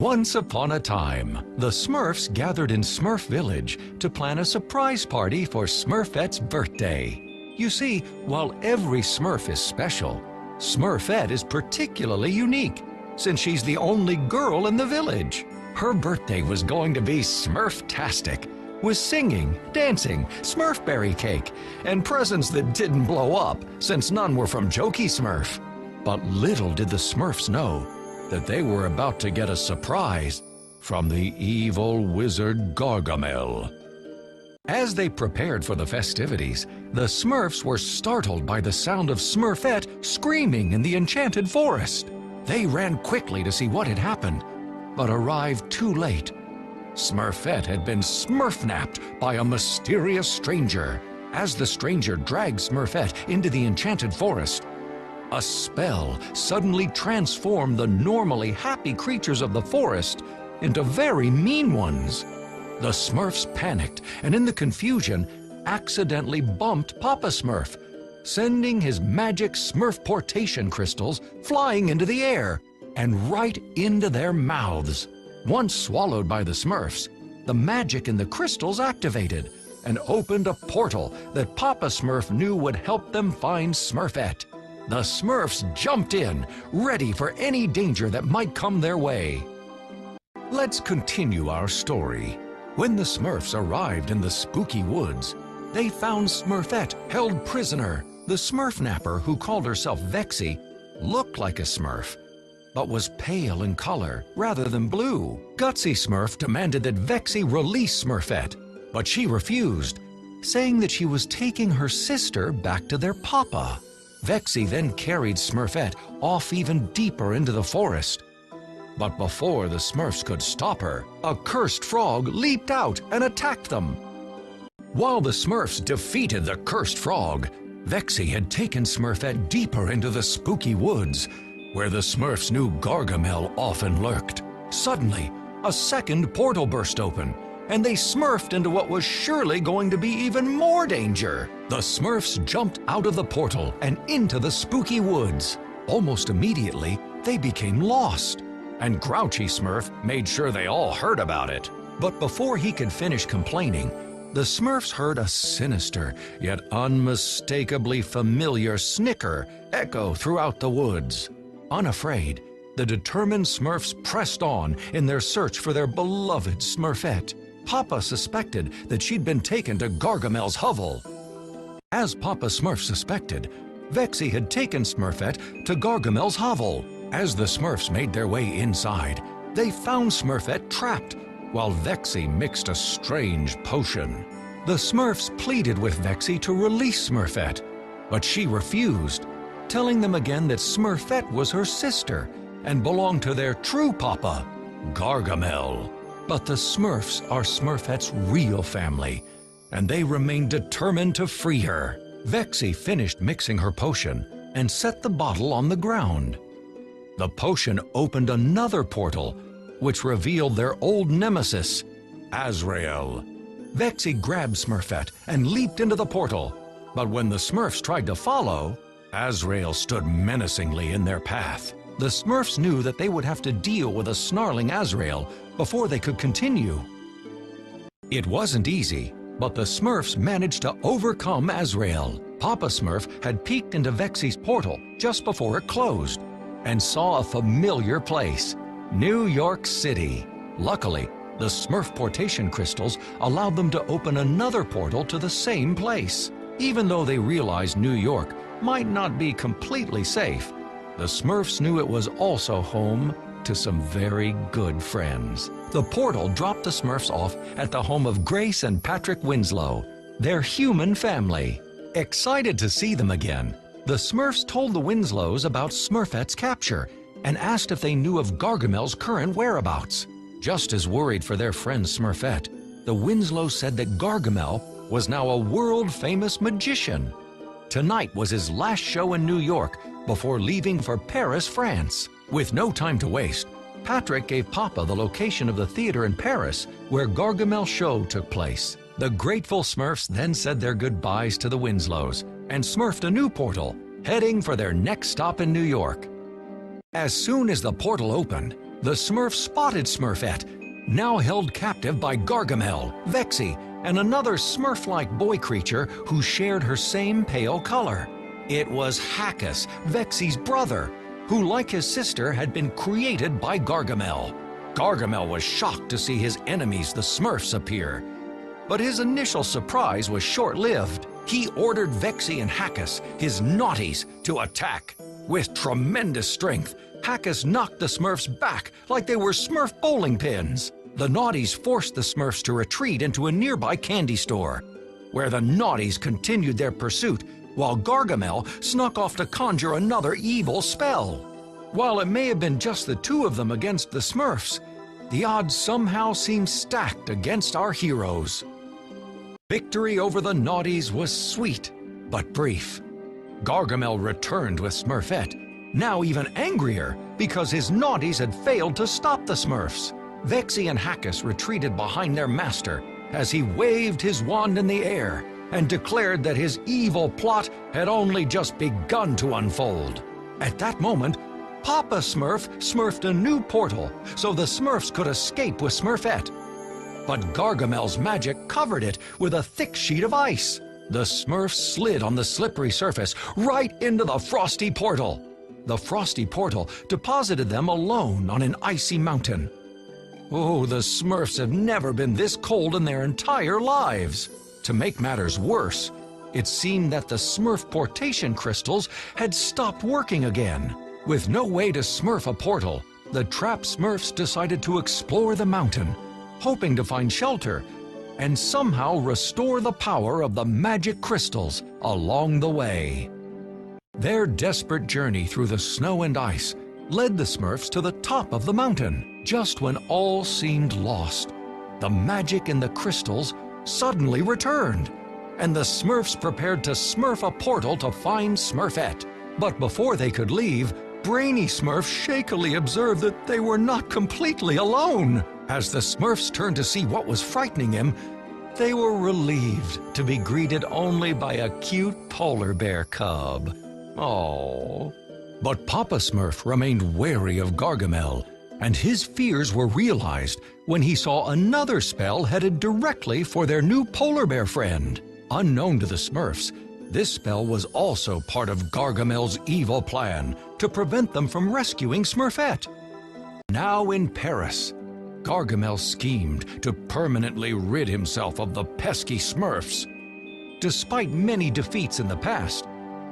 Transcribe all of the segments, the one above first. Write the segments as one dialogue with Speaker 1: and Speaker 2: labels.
Speaker 1: Once upon a time, the Smurfs gathered in Smurf Village to plan a surprise party for Smurfette's birthday. You see, while every Smurf is special, Smurfette is particularly unique, since she's the only girl in the village. Her birthday was going to be Smurftastic, with singing, dancing, Smurfberry cake, and presents that didn't blow up, since none were from Jokey Smurf. But little did the Smurfs know that they were about to get a surprise from the evil wizard Gargamel. As they prepared for the festivities, the Smurfs were startled by the sound of Smurfette screaming in the enchanted forest. They ran quickly to see what had happened, but arrived too late. Smurfette had been smurfnapped by a mysterious stranger. As the stranger dragged Smurfette into the enchanted forest, a spell suddenly transformed the normally happy creatures of the forest into very mean ones. The Smurfs panicked and in the confusion accidentally bumped Papa Smurf, sending his magic Smurfportation crystals flying into the air and right into their mouths. Once swallowed by the Smurfs, the magic in the crystals activated and opened a portal that Papa Smurf knew would help them find Smurfette. The Smurfs jumped in, ready for any danger that might come their way. Let's continue our story. When the Smurfs arrived in the spooky woods, they found Smurfette held prisoner. The Smurfnapper, who called herself Vexy, looked like a Smurf, but was pale in color rather than blue. Gutsy Smurf demanded that Vexy release Smurfette, but she refused, saying that she was taking her sister back to their papa. Vexy then carried Smurfette off even deeper into the forest. But before the Smurfs could stop her, a cursed frog leaped out and attacked them. While the Smurfs defeated the cursed frog, Vexy had taken Smurfette deeper into the spooky woods, where the Smurfs knew Gargamel often lurked. Suddenly, a second portal burst open, and they smurfed into what was surely going to be even more danger. The Smurfs jumped out of the portal and into the spooky woods. Almost immediately, they became lost, and Grouchy Smurf made sure they all heard about it. But before he could finish complaining, the Smurfs heard a sinister yet unmistakably familiar snicker echo throughout the woods. Unafraid, the determined Smurfs pressed on in their search for their beloved Smurfette. Papa suspected that she'd been taken to Gargamel's hovel. As Papa Smurf suspected, Vexy had taken Smurfette to Gargamel's hovel. As the Smurfs made their way inside, they found Smurfette trapped, while Vexy mixed a strange potion. The Smurfs pleaded with Vexy to release Smurfette, but she refused, telling them again that Smurfette was her sister and belonged to their true papa, Gargamel. But the Smurfs are Smurfette's real family, and they remain determined to free her. Vexy finished mixing her potion and set the bottle on the ground. The potion opened another portal, which revealed their old nemesis, Azrael. Vexy grabbed Smurfette and leaped into the portal, but when the Smurfs tried to follow, Azrael stood menacingly in their path. The Smurfs knew that they would have to deal with a snarling Azrael before they could continue. It wasn't easy, but the Smurfs managed to overcome Azrael. Papa Smurf had peeked into Vexy's portal just before it closed and saw a familiar place, New York City. Luckily, the Smurfportation crystals allowed them to open another portal to the same place. Even though they realized New York might not be completely safe, the Smurfs knew it was also home to some very good friends. The portal dropped the Smurfs off at the home of Grace and Patrick Winslow, their human family. Excited to see them again, the Smurfs told the Winslows about Smurfette's capture and asked if they knew of Gargamel's current whereabouts. Just as worried for their friend Smurfette, the Winslows said that Gargamel was now a world-famous magician. Tonight was his last show in New York before leaving for Paris, France. With no time to waste, Patrick gave Papa the location of the theater in Paris where Gargamel's show took place. The grateful Smurfs then said their goodbyes to the Winslows and smurfed a new portal, heading for their next stop in New York. As soon as the portal opened, The Smurfs spotted Smurfette, now held captive by Gargamel, Vexy, and another Smurf-like boy creature who shared her same pale color. It was Hackus, Vexy's brother, who, like his sister, had been created by Gargamel. Gargamel was shocked to see his enemies, the Smurfs, appear. But his initial surprise was short-lived. He ordered Vexy and Hackus, his naughties, to attack. With tremendous strength, Hackus knocked the Smurfs back like they were Smurf bowling pins. The naughties forced the Smurfs to retreat into a nearby candy store, where the naughties continued their pursuit while Gargamel snuck off to conjure another evil spell. While it may have been just the two of them against the Smurfs, the odds somehow seemed stacked against our heroes. Victory over the naughties was sweet, but brief. Gargamel returned with Smurfette, now even angrier because his naughties had failed to stop the Smurfs. Vexy and Hackus retreated behind their master as he waved his wand in the air and declared that his evil plot had only just begun to unfold. At that moment, Papa Smurf smurfed a new portal so the Smurfs could escape with Smurfette. But Gargamel's magic covered it with a thick sheet of ice. The Smurfs slid on the slippery surface right into the frosty portal. The frosty portal deposited them alone on an icy mountain. Oh, the Smurfs have never been this cold in their entire lives. To make matters worse, it seemed that the Smurf-portation crystals had stopped working again. With no way to smurf a portal, the trapped Smurfs decided to explore the mountain, hoping to find shelter and somehow restore the power of the magic crystals along the way. Their desperate journey through the snow and ice led the Smurfs to the top of the mountain. Just when all seemed lost, the magic in the crystals suddenly returned, and the Smurfs prepared to smurf a portal to find Smurfette. But before they could leave, Brainy Smurf shakily observed that they were not completely alone. As the Smurfs turned to see what was frightening him, they were relieved to be greeted only by a cute polar bear cub. Oh. But Papa Smurf remained wary of Gargamel, and his fears were realized when he saw another spell headed directly for their new polar bear friend. Unknown to the Smurfs, this spell was also part of Gargamel's evil plan to prevent them from rescuing Smurfette. Now in Paris, Gargamel schemed to permanently rid himself of the pesky Smurfs. Despite many defeats in the past,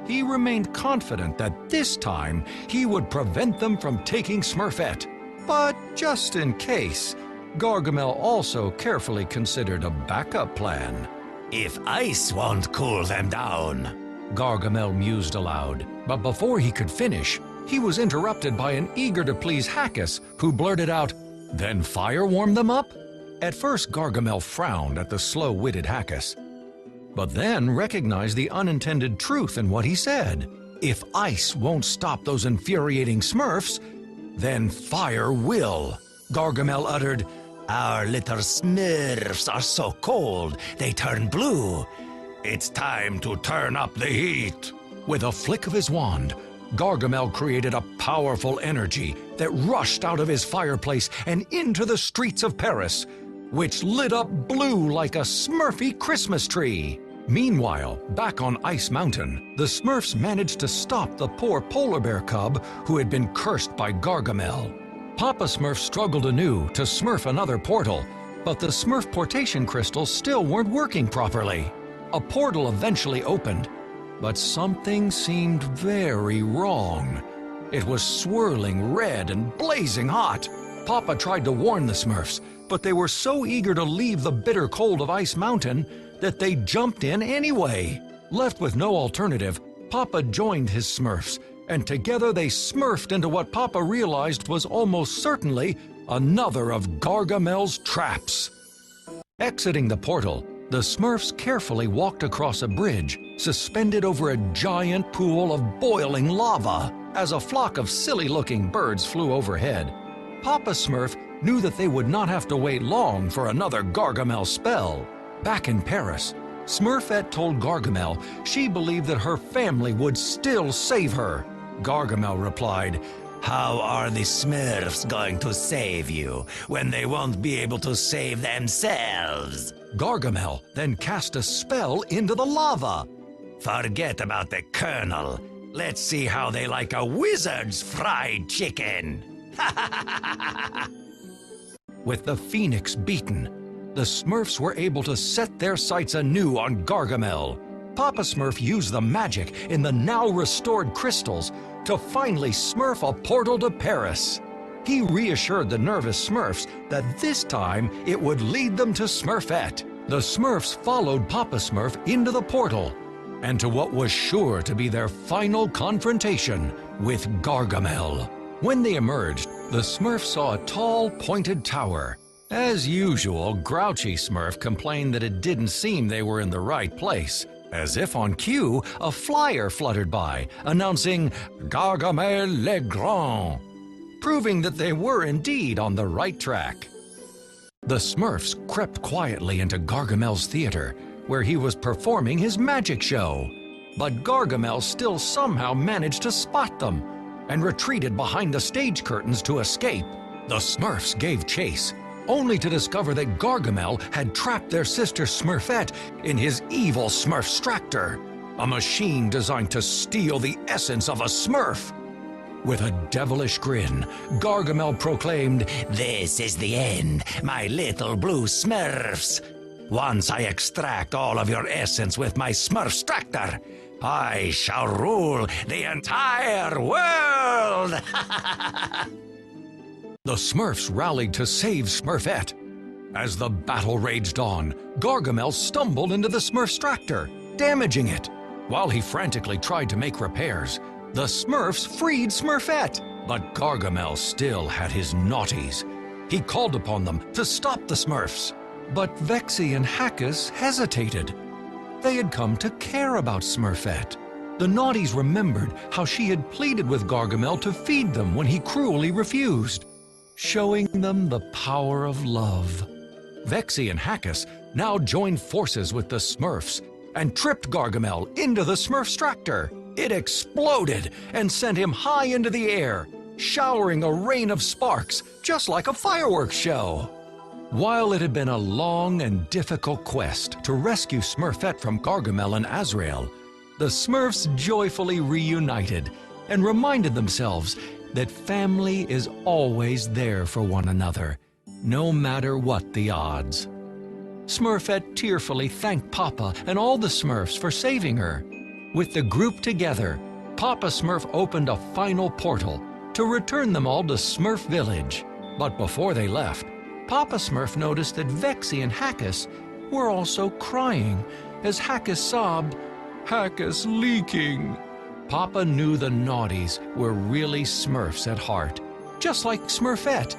Speaker 1: he remained confident that this time he would prevent them from taking Smurfette. But just in case, Gargamel also carefully considered a backup plan.
Speaker 2: If ice won't cool them down,
Speaker 1: Gargamel mused aloud. But before he could finish, he was interrupted by an eager-to-please Hackus who blurted out, "Then fire warm them up?" At first, Gargamel frowned at the slow-witted Hackus, but then recognized the unintended truth in what he said. If ice won't stop those infuriating Smurfs, then fire will. Gargamel uttered,
Speaker 2: "Our little Smurfs are so cold, they turn blue. It's time to turn up the heat."
Speaker 1: With a flick of his wand, Gargamel created a powerful energy that rushed out of his fireplace and into the streets of Paris, which lit up blue like a Smurfy Christmas tree. Meanwhile, back on Ice Mountain, the Smurfs managed to stop the poor polar bear cub who had been cursed by Gargamel. Papa Smurf struggled anew to smurf another portal, but the Smurf-portation crystals still weren't working properly. A portal eventually opened, but something seemed very wrong. It was swirling red and blazing hot. Papa tried to warn the Smurfs, but they were so eager to leave the bitter cold of Ice Mountain that they jumped in anyway. Left with no alternative, Papa joined his Smurfs, and together they smurfed into what Papa realized was almost certainly another of Gargamel's traps. Exiting the portal, the Smurfs carefully walked across a bridge suspended over a giant pool of boiling lava. As a flock of silly-looking birds flew overhead, Papa Smurf knew that they would not have to wait long for another Gargamel spell. Back in Paris, Smurfette told Gargamel she believed that her family would still save her. Gargamel replied,
Speaker 2: How are the Smurfs going to save you when they won't be able to save themselves?
Speaker 1: Gargamel then cast a spell into the lava.
Speaker 2: Forget about the Colonel. Let's see how they like a wizard's fried chicken.
Speaker 1: With the Phoenix beaten, the Smurfs were able to set their sights anew on Gargamel. Papa Smurf used the magic in the now restored crystals to finally smurf a portal to Paris. He reassured the nervous Smurfs that this time it would lead them to Smurfette. The Smurfs followed Papa Smurf into the portal and to what was sure to be their final confrontation with Gargamel. When they emerged, the Smurfs saw a tall, pointed tower. As usual, grouchy Smurf complained that it didn't seem they were in the right place. As if on cue, a flyer fluttered by, announcing Gargamel le Grand, proving that they were indeed on the right track. The Smurfs crept quietly into Gargamel's theater, where he was performing his magic show. But Gargamel still somehow managed to spot them and retreated behind the stage curtains to escape. The Smurfs gave chase, only to discover that Gargamel had trapped their sister Smurfette in his evil Smurfstractor, a machine designed to steal the essence of a Smurf. With a devilish grin, Gargamel proclaimed,
Speaker 2: "This is the end, my little blue Smurfs. Once I extract all of your essence with my Smurfstractor, I shall rule the entire world!"
Speaker 1: The Smurfs rallied to save Smurfette. As the battle raged on, Gargamel stumbled into the Smurfstractor, damaging it. While he frantically tried to make repairs, the Smurfs freed Smurfette. But Gargamel still had his naughties. He called upon them to stop the Smurfs. But Vexy and Hackus hesitated. They had come to care about Smurfette. The naughties remembered how she had pleaded with Gargamel to feed them when he cruelly refused, showing them the power of love. Vexy and Hackus now joined forces with the Smurfs and tripped Gargamel into the Smurfstractor. It exploded and sent him high into the air, showering a rain of sparks, just like a fireworks show. While it had been a long and difficult quest to rescue Smurfette from Gargamel and Azrael, the Smurfs joyfully reunited and reminded themselves that family is always there for one another, no matter what the odds. Smurfette tearfully thanked Papa and all the Smurfs for saving her. With the group together, Papa Smurf opened a final portal to return them all to Smurf Village. But before they left, Papa Smurf noticed that Vexy and Hackus were also crying as Hackus sobbed, "Hackus leaking." Papa knew the naughties were really Smurfs at heart, just like Smurfette,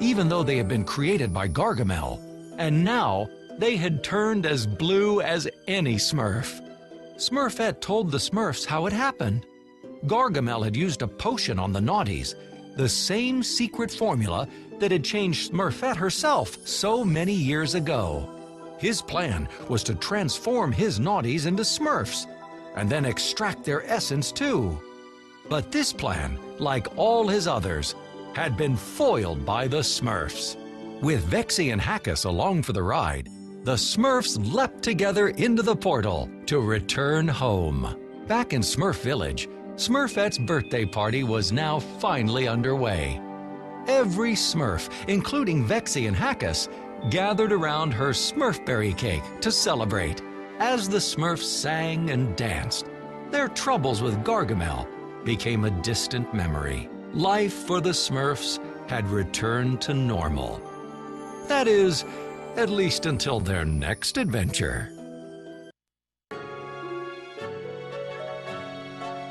Speaker 1: even though they had been created by Gargamel. And now they had turned as blue as any Smurf. Smurfette told the Smurfs how it happened. Gargamel had used a potion on the naughties, the same secret formula that had changed Smurfette herself so many years ago. His plan was to transform his naughties into Smurfs, and then extract their essence too. But this plan, like all his others, had been foiled by the Smurfs. With Vexy and Hackus along for the ride, the Smurfs leapt together into the portal to return home. Back in Smurf Village, Smurfette's birthday party was now finally underway. Every Smurf, including Vexy and Hackus, gathered around her Smurfberry cake to celebrate. As the Smurfs sang and danced, their troubles with Gargamel became a distant memory. Life for the Smurfs had returned to normal. That is, at least until their next adventure.